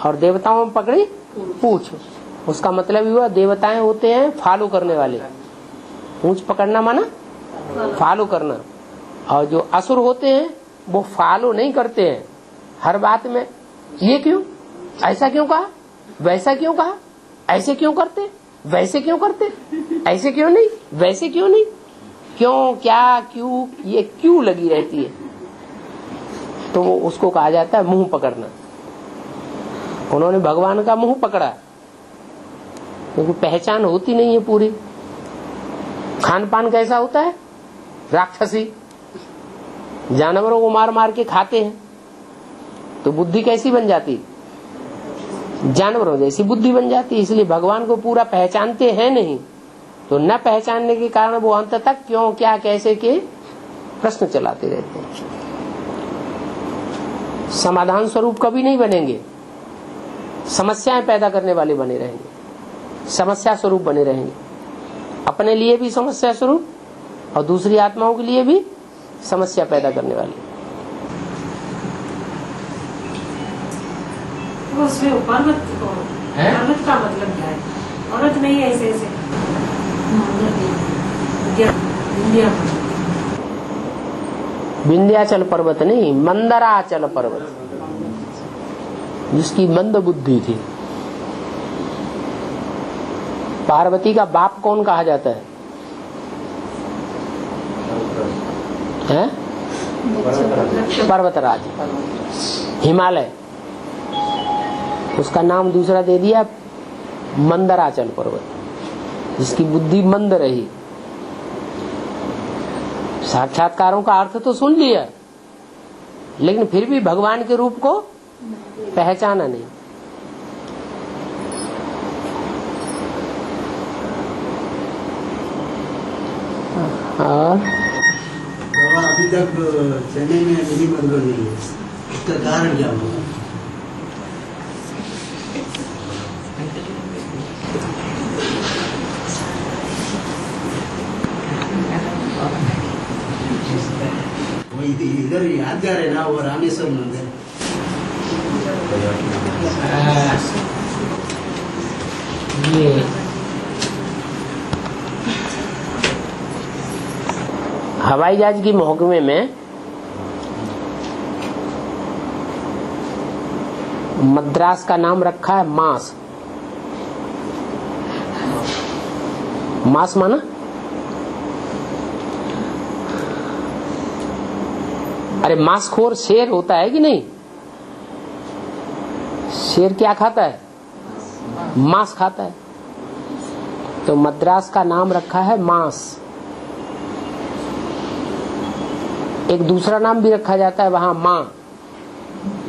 और देवताओं ने पकड़ी पूंछ। उसका मतलब हुआ देवताएं होते हैं फॉलो करने वाले, पूंछ पकड़ना माना फॉलो करना, और जो असुर होते हैं वो फॉलो नहीं करते हैं हर बात में। ये क्यों, ऐसा क्यों कहा, वैसा क्यों कहा, ऐसे क्यों करते, वैसे क्यों करते, ऐसे क्यों नहीं, वैसे क्यों नहीं, क्यों, क्या, क्यों, ये क्यों लगी रहती है। तो वो उसको कहा जाता है मुंह पकड़ना। उन्होंने भगवान का मुंह पकड़ा क्योंकि पहचान होती नहीं है पूरी। खान पान कैसा होता है, राक्षसी, जानवरों को मार मार के खाते हैं, तो बुद्धि कैसी बन जाती, जानवरों जैसी बुद्धि बन जाती। इसलिए भगवान को पूरा पहचानते हैं नहीं, तो न पहचानने के कारण वो अंत तक क्यों, क्या, कैसे के प्रश्न चलाते रहते हैं। समाधान स्वरूप कभी नहीं बनेंगे, समस्याएं पैदा करने वाले बने रहेंगे, समस्या स्वरूप बने रहेंगे। अपने लिए भी समस्या स्वरूप और दूसरी आत्माओं के लिए भी समस्या पैदा करने वाले। उसमें पर्वत का मतलब क्या है? औरत नहीं है, ऐसे ऐसे इंडिया विंध्याचल पर्वत नहीं, मंदराचल पर्वत, जिसकी मंद बुद्धि थी। पार्वती का बाप कौन कहा जाता है? पर्वतराज, हिमालय, उसका नाम दूसरा दे दिया मंदराचल पर्वत, जिसकी बुद्धि मंद रही। साक्षात्कारों का अर्थ तो सुन लिया, लेकिन फिर भी भगवान के रूप को पहचाना नहीं। और अभी तक चेन्नई में मिनी बंदर नहीं है, इसका कारण क्या होगा? इधर यादगार है ना वो रामेश्वर मंदिर। ये हवाई जहाज की महकमे में मद्रास का नाम रखा है मास। मास माना, अरे मांसखोर शेर होता है कि नहीं? शेर क्या खाता है? मांस खाता है। तो मद्रास का नाम रखा है मांस। एक दूसरा नाम भी रखा जाता है वहां, मां,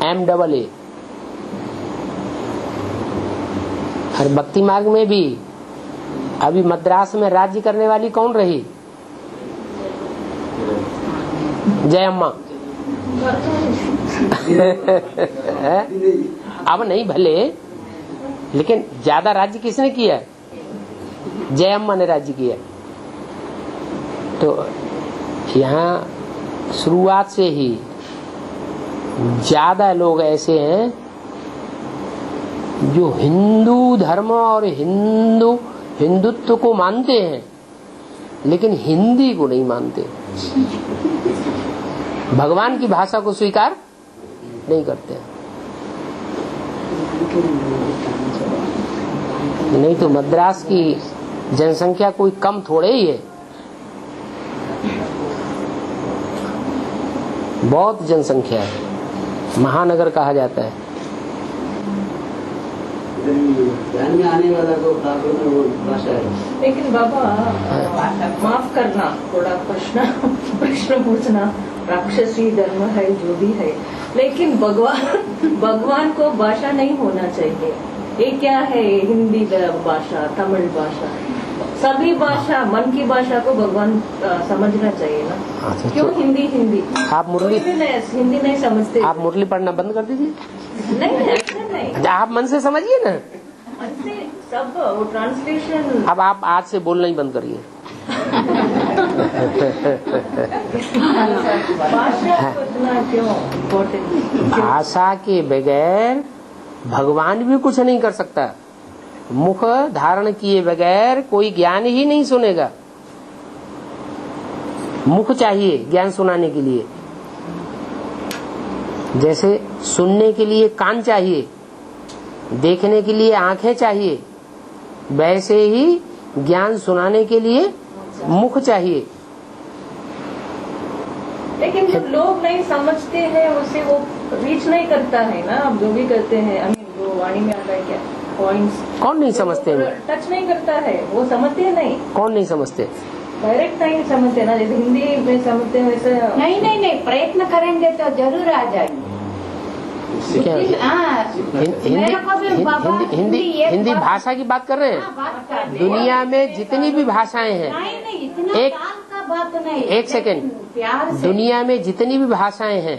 MAA। और भक्ति मार्ग में भी अभी मद्रास में राज्य करने वाली कौन रही? जयम्मा। अब नहीं भले, लेकिन ज्यादा राज्य किसने किया? जयम्मा ने राज्य किया। तो यहाँ शुरुआत से ही ज्यादा लोग ऐसे हैं जो हिंदू धर्म और हिंदुत्व को मानते हैं, लेकिन हिंदी को नहीं मानते, भगवान की भाषा को स्वीकार नहीं करते। नहीं तो मद्रास की जनसंख्या कोई कम थोड़े ही है, बहुत जनसंख्या है, महानगर कहा जाता है। ध्यान में आने वाला तो प्रॉब्लम है वो भाषा है। लेकिन बाबा माफ करना, थोड़ा प्रश्न पूछना, राक्षसी धर्म है जो भी है, लेकिन भगवान को भाषा नहीं होना चाहिए। ये क्या है? हिंदी भाषा, तमिल भाषा, सभी भाषा, मन की भाषा को भगवान समझना चाहिए ना। अच्छा, क्यों हिंदी? आप मुरली हिंदी नहीं समझते? आप मुरली पढ़ना बंद कर दीजिए। नहीं, ऐसा नहीं, आप मन से समझिए ना। सब वो ट्रांसलेशन। अब आप आज से बोलना ही बंद करिए। भाषा के बगैर भगवान भी कुछ नहीं कर सकता। मुख धारण किए बगैर कोई ज्ञान ही नहीं सुनेगा। मुख चाहिए ज्ञान सुनाने के लिए, जैसे सुनने के लिए कान चाहिए, देखने के लिए आंखें चाहिए, वैसे ही ज्ञान सुनाने के लिए मुख चाहिए। लेकिन जब लोग नहीं समझते हैं, उसे वो रीच नहीं करता है ना। अब जो भी करते हैं, जो वाणी में आता है क्या, पॉइंट्स, कौन नहीं समझते हैं? टच नहीं करता है, वो समझते नहीं। कौन नहीं समझते? डायरेक्ट नहीं समझते ना, जैसे हिंदी में समझते हैं वैसे नहीं, प्रयत्न करेंगे तो जरूर आ जाएंगे। हिंदी भाषा की बात कर रहे हैं। दुनिया में जितनी भी भाषाएं हैं, एक सेकेंड, दुनिया में जितनी भी भाषाएं हैं,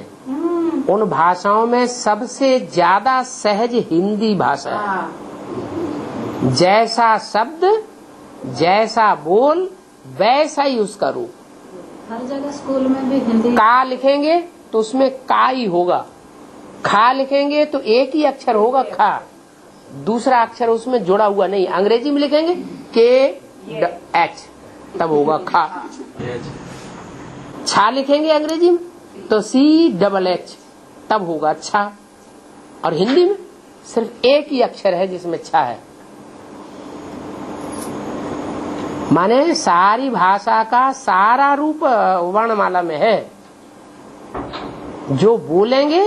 उन भाषाओं में सबसे ज्यादा सहज हिंदी भाषा है। जैसा शब्द, जैसा बोल, वैसा ही उसका रूप। हर जगह स्कूल में भी हिंदी का लिखेंगे तो उसमें का ही होगा, खा लिखेंगे तो एक ही अक्षर होगा खा, दूसरा अक्षर उसमें जुड़ा हुआ नहीं। अंग्रेजी में लिखेंगे KH, तब होगा खा। छा लिखेंगे अंग्रेजी में तो CHH तब होगा छा। और हिंदी में सिर्फ एक ही अक्षर है जिसमें छा है। माने सारी भाषा का सारा रूप वर्णमाला में है, जो बोलेंगे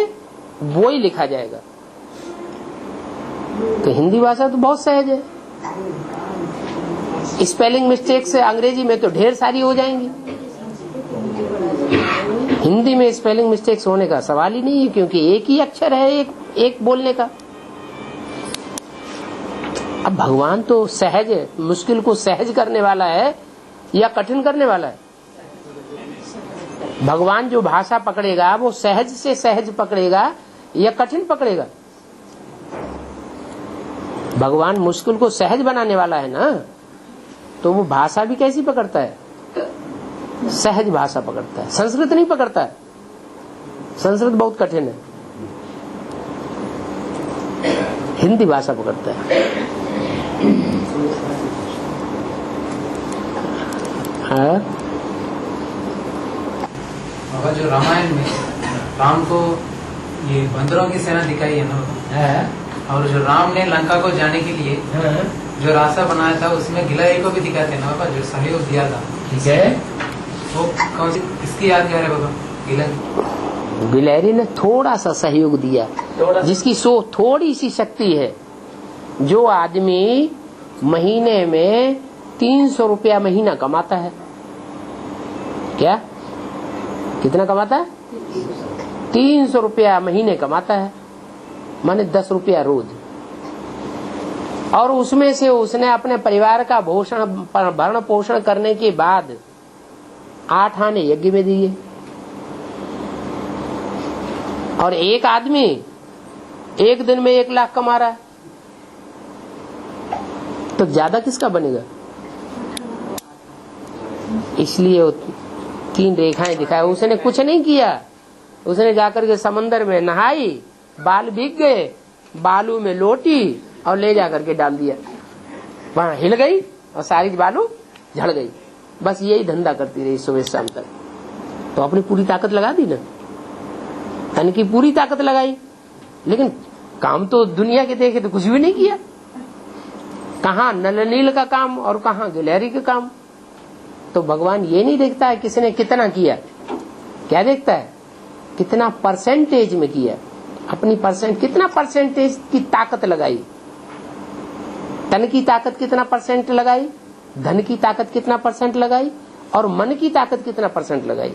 वो ही लिखा जाएगा। तो हिंदी भाषा तो बहुत सहज है। स्पेलिंग मिस्टेक से अंग्रेजी में तो ढेर सारी हो जाएंगी, हिंदी में स्पेलिंग मिस्टेक्स होने का सवाल ही नहीं है, क्योंकि एक ही अक्षर है एक बोलने का। अब भगवान तो सहज है, मुश्किल को सहज करने वाला है या कठिन करने वाला है? भगवान जो भाषा पकड़ेगा वो सहज से सहज पकड़ेगा या कठिन पकड़ेगा? भगवान मुश्किल को सहज बनाने वाला है ना, तो वो भाषा भी कैसी पकड़ता है? सहज भाषा पकड़ता है। संस्कृत नहीं पकड़ता है, संस्कृत बहुत कठिन है। हिंदी भाषा पकड़ता है। बाबा जो रामायण में राम को ये बंदरों की सेना दिखाई है ना, और जो राम ने लंका को जाने के लिए जो रास्ता बनाया था उसमें गिलहरी को भी दिखाते हैं ना बाबा, जो सहयोग दिया था। ठीक है, वो कौन सी इसकी याद है बाबा? गिलहरी ने थोड़ा सा सहयोग दिया, जिसकी थोड़ी सी शक्ति है। जो आदमी महीने में 300 रुपया महीना कमाता है, क्या कितना कमाता है? 300 रुपया महीने कमाता है, माने 10 रुपया रोज। और उसमें से उसने अपने परिवार का भरण पोषण करने के बाद 8 आने यज्ञ में दिए। और एक आदमी एक दिन में 1 लाख कमा रहा है, तो ज्यादा किसका बनेगा? इसलिए 3 रेखाएं दिखाए। उसने कुछ नहीं किया, उसने जाकर के समंदर में नहाई, बाल भीग गए, बालू में लोटी और ले जाकर के डाल दिया, वहां हिल गई और सारी बालू झड़ गई। बस यही धंधा करती रही सुबह शाम तक। तो अपनी पूरी ताकत लगा दी ना, तन की पूरी ताकत लगाई, लेकिन काम तो दुनिया के देखे तो कुछ भी नहीं किया। कहाँ नलनील का काम और कहाँ गिलहरी का काम। तो भगवान ये नहीं देखता है किसने कितना किया, क्या देखता है? कितना परसेंटेज में किया, अपनी कितना परसेंटेज की ताकत लगाई। तन की ताकत कितना परसेंट लगाई, धन की ताकत कितना परसेंट लगाई, और मन की ताकत कितना परसेंट लगाई।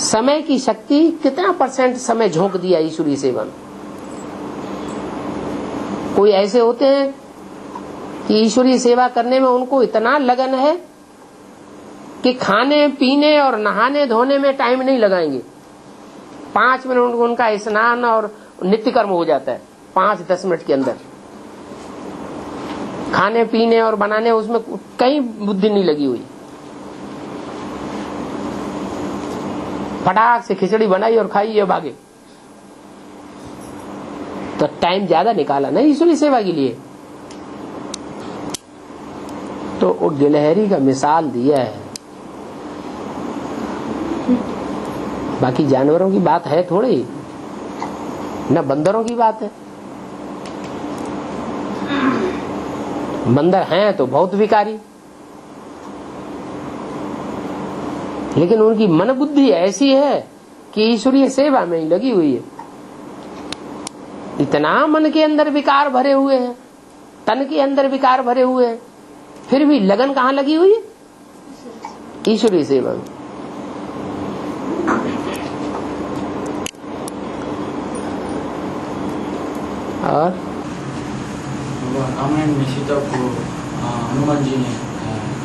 समय की शक्ति कितना परसेंट समय झोंक दिया ईश्वरीय सेवा में। कोई ऐसे होते हैं कि ईश्वरीय सेवा करने में उनको इतना लगन है कि खाने पीने और नहाने धोने में टाइम नहीं लगाएंगे। 5 मिनट उनका स्नान और नित्य कर्म हो जाता है 5-10 मिनट के अंदर। खाने पीने और बनाने उसमें कहीं बुद्धि नहीं लगी हुई। फटाक से खिचड़ी बनाई और खाई और भागे। तो टाइम ज्यादा निकाला ना ईश्वरी सेवा के लिए। तो वो गिलहरी का मिसाल दिया है। बाकी जानवरों की बात है थोड़ी, न बंदरों की बात है। बंदर हैं तो बहुत विकारी, लेकिन उनकी मन बुद्धि ऐसी है कि ईश्वरीय सेवा में ही लगी हुई है। इतना मन के अंदर विकार भरे हुए हैं, तन के अंदर विकार भरे हुए हैं, फिर भी लगन कहाँ लगी हुई है? ईश्वरीय सेवा में। और रामायण में सीता को हनुमान जी ने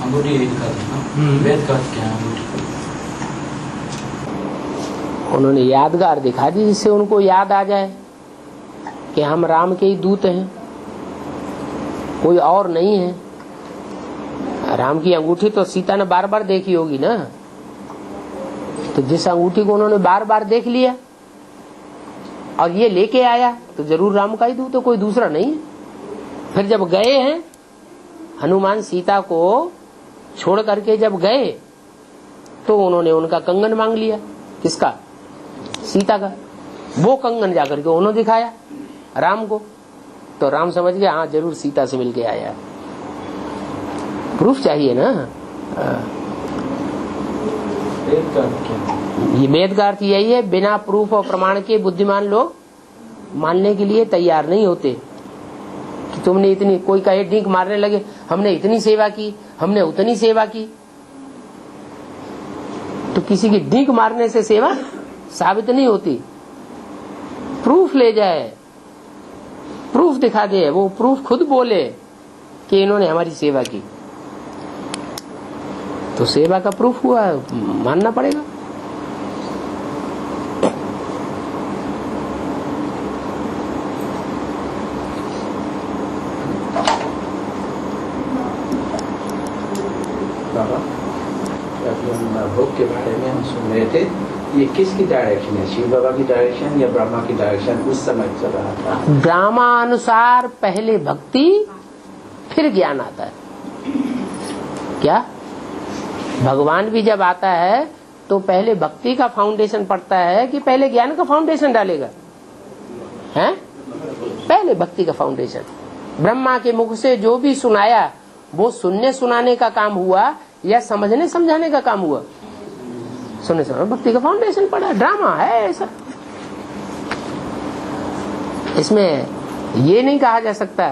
अंगूठी दिखा दी ना, वेद का क्या अंगूठी? उन्होंने यादगार दिखा दी जिससे उनको याद आ जाए कि हम राम के ही दूत हैं, कोई और नहीं है। राम की अंगूठी तो सीता ने बार बार देखी होगी ना, तो जिस अंगूठी को उन्होंने बार बार देख लिया और ये लेके आया तो जरूर राम का ही दूत है, कोई दूसरा नहीं है। फिर जब गए हैं हनुमान सीता को छोड़ करके जब गए तो उन्होंने उनका कंगन मांग लिया कि किसका? सीता का। वो कंगन जाकर के उन्होंने दिखाया राम को, तो राम समझ गया हाँ जरूर सीता से मिलके आया। प्रूफ चाहिए ना। ये वेद का अर्थ यही है, बिना प्रूफ और प्रमाण के बुद्धिमान लोग मानने के लिए तैयार नहीं होते। कि तुमने इतनी, कोई कहे डींक मारने लगे हमने इतनी सेवा की, हमने उतनी सेवा की, तो किसी की डींक मारने से सेवा साबित नहीं होती। प्रूफ ले जाए, प्रूफ दिखा दे, वो प्रूफ खुद बोले कि इन्होंने हमारी सेवा की, तो सेवा का प्रूफ हुआ, मानना पड़ेगा। बाबा, अभी हम भोग के बारे में हम सुन रहे थे, ये किसकी डायरेक्शन है? शिव बाबा की डायरेक्शन या ब्रह्मा की डायरेक्शन उस समय चल रहा था? ड्रामानुसार पहले भक्ति फिर ज्ञान आता है। क्या? भगवान भी जब आता है तो पहले भक्ति का फाउंडेशन पड़ता है कि पहले ज्ञान का फाउंडेशन डालेगा? हैं? पहले भक्ति का फाउंडेशन। ब्रह्मा के मुख से जो भी सुनाया वो सुनने सुनाने का काम हुआ या समझने समझाने का काम हुआ? सुनने सुनाने, भक्ति का फाउंडेशन पड़ा। ड्रामा है ऐसा। इसमें ये नहीं कहा जा सकता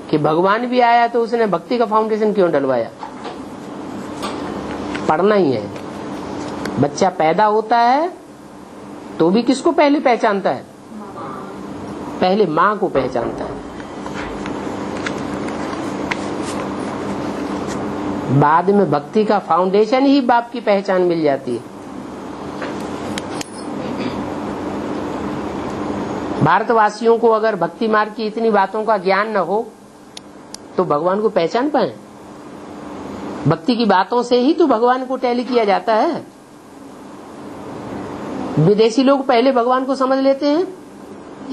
कि भगवान भी आया तो उसने भक्ति का फाउंडेशन क्यों डलवाया। पढ़ना ही है। बच्चा पैदा होता है तो भी किसको पहले पहचानता है? पहले माँ को पहचानता है, बाद में भक्ति का फाउंडेशन ही बाप की पहचान मिल जाती है। भारतवासियों को अगर भक्ति मार्ग की इतनी बातों का ज्ञान न हो तो भगवान को पहचान पाए? भक्ति की बातों से ही तो भगवान को टैली किया जाता है। विदेशी लोग पहले भगवान को समझ लेते हैं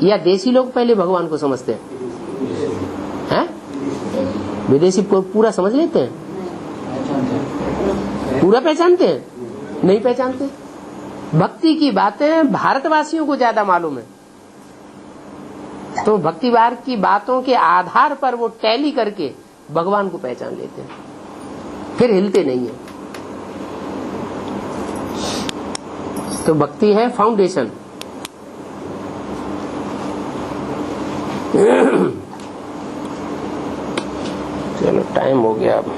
या देसी लोग पहले भगवान को समझते हैं? विदेशी पूरा समझ लेते हैं? पूरा पहचानते हैं? नहीं पहचानते। भक्ति की बातें भारतवासियों को ज्यादा मालूम है, तो भक्ति मार्ग की बातों के आधार पर वो टैली करके भगवान को पहचान लेते हैं, फिर हिलते नहीं है। तो भक्ति है फाउंडेशन। चलो टाइम हो गया अब।